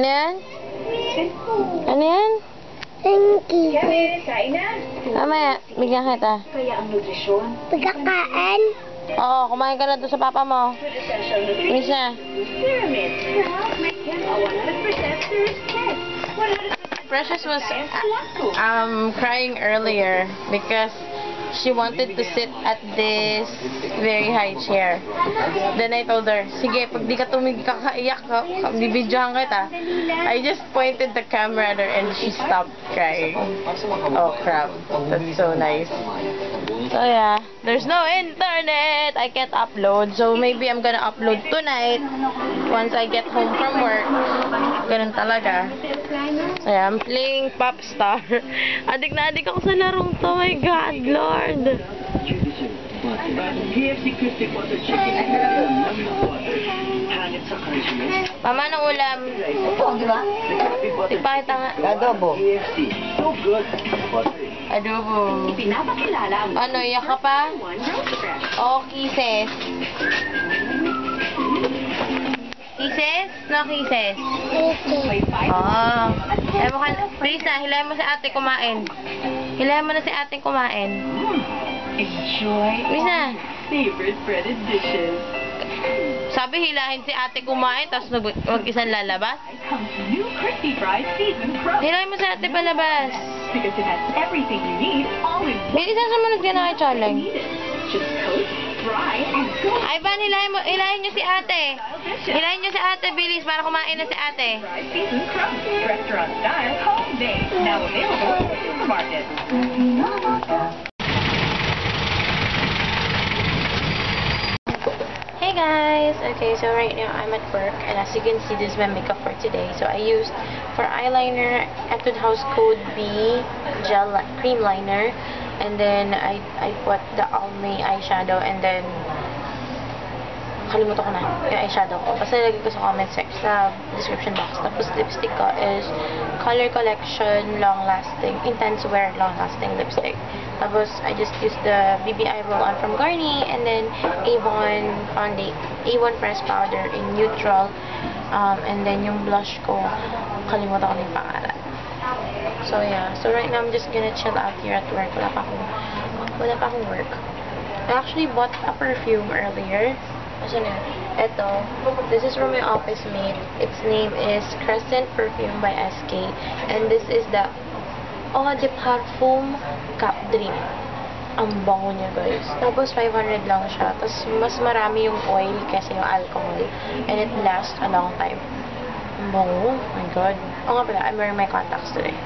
Ano yan? Ano yan? Thank you. Mamaya, bigyan kita. Pagkakain? Oo, kumain ka na doon sa papa mo. Miss na. Precious was crying earlier because she wanted to sit at this very high chair. Then I told her, sige, pag di ka kakaiyak, bibidyohan kita. I just pointed the camera at her and she stopped crying. Oh crap, that's so nice. So yeah, there's no internet. I can't upload. So maybe I'm gonna upload tonight once I get home from work. Ganun talaga. So yeah, I'm playing Popstar. Adik na adik ako sa larong to. My God, Lord. Mama, ng ulam. Ito, di ba? Ipakita nga. Adobo. Adobo. Ano, iyak ka pa? Oh, kisses. Kisses? No kisses? Oh. Ewan ka, please na, hilahin mo si ate kumain. Hilahin mo na si ate kumain. Enjoy Please na. favorite breaded dishes. Sabi hilahin si ate kumain, tapos mag-isang lalabas. Comes new crispy fried seasoned crust Hilahin mo si ate palabas. because it has everything you need all in one. Bilis na sumunod ka na kay Charlie. Just coat, fry, and go. Ay, Van, hilahin niyo si ate. Hilahin niyo si ate, bilis, para kumain na si ate. Fried seasoned crust, restaurant style, home made, now available in supermarkets. Hey guys! Okay, so right now I'm at work, and as you can see, this is my makeup for today. So I used for eyeliner Etude House Code B gel cream liner, and then I put the Almay eyeshadow, and then kalimutan ko na yung eyeshadow ko. Basta nilagay ko sa comment section, sa description box. Tapos lipstick ko is Color Collection Long Lasting Intense Wear Long Lasting Lipstick. Tapos I just used the BBI Roll-On from Garnier, and then A1 Pressed Powder in Neutral, and then yung blush ko, kalimutan ko na yung pangalan. So yeah, so right now I'm just gonna chill out here at work. Wala pa akong work. I actually bought a perfume earlier. Asan na? Ito. This is from my office mate. Its name is Crescent Perfume by SK. And this is the Eau de Parfum Cap Dream. Ang bango niya, guys. Tapos 500 lang siya. Tapos mas marami yung oil kasi yung alcohol. And it lasts a long time. Ang bango. Oh my God. Oo nga pala, I'm wearing my contacts today.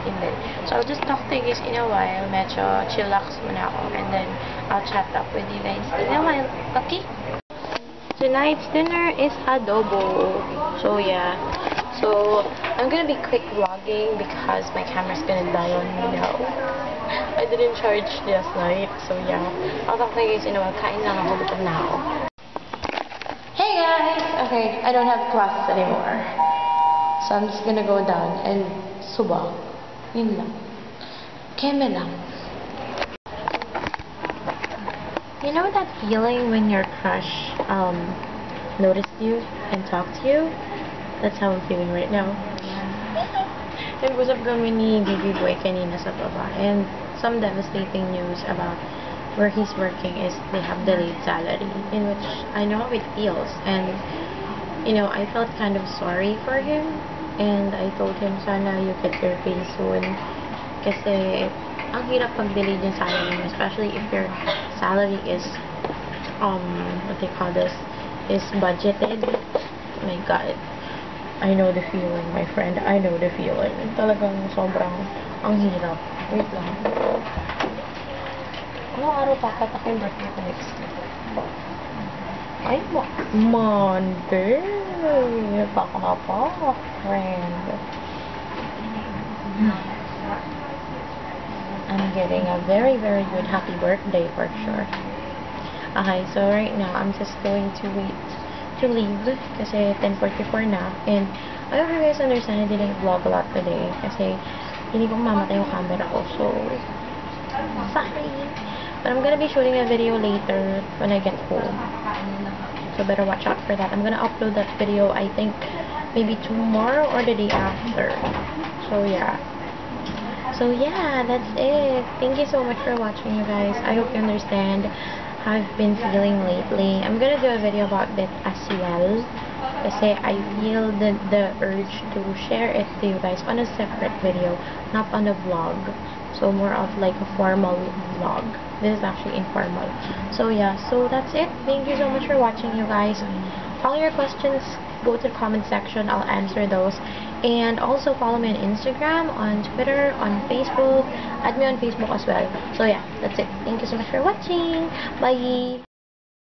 And then, so I'll just talk to you guys in a while. Medyo chillax muna ako. And then, I'll chat up with you guys in a while. Okay? Tonight's dinner is adobo. So yeah. So I'm gonna be quick vlogging because my camera's gonna die on me now. I didn't charge last night, so yeah. I'll talk to you guys in a while. Kain lang ako, gutom na ako. Hey guys! Okay, I don't have class anymore. So I'm just gonna go down and suba. Yun lang. Keme lang. You know that feeling when your crush noticed you and talked to you? That's how I'm feeling right now. Nag-usap kami ni Baby Boy kanina sa baba, and some devastating news about where he's working is they have delayed salary, in which I know how it feels, and you know, I felt kind of sorry for him, and I told him sana you get your pay soon kasi ang hirap pag-delay yung salary mo, especially if your salary is, what they call this, is budgeted. Oh my God. I know the feeling, my friend. I know the feeling. Talagang sobrang, ang hirap. Wait lang. Anong araw papat ako yung birthday ko next week? Ay, Monday. Baka pa, friend. I'm getting a very, very good happy birthday for sure. Okay, so right now, I'm just going to wait to leave kasi 10:44 na. And I hope you guys understand I didn't vlog a lot today kasi hindi ko mamatay yung camera ko. So, sorry. But I'm gonna be shooting a video later when I get home. So, better watch out for that. I'm gonna upload that video, I think, maybe tomorrow or the day after. So yeah. So yeah, that's it. Thank you so much for watching, you guys. I hope you understand how I've been feeling lately. I'm gonna do a video about it as well, kasi I feel the urge to share it to you guys on a separate video, not on a vlog. So more of like a formal vlog. This is actually informal. So yeah, so that's it. Thank you so much for watching, you guys. All your questions, go to the comment section. I'll answer those. And also follow me on Instagram, on Twitter, on Facebook. Add me on Facebook as well. So yeah, that's it. Thank you so much for watching. Bye!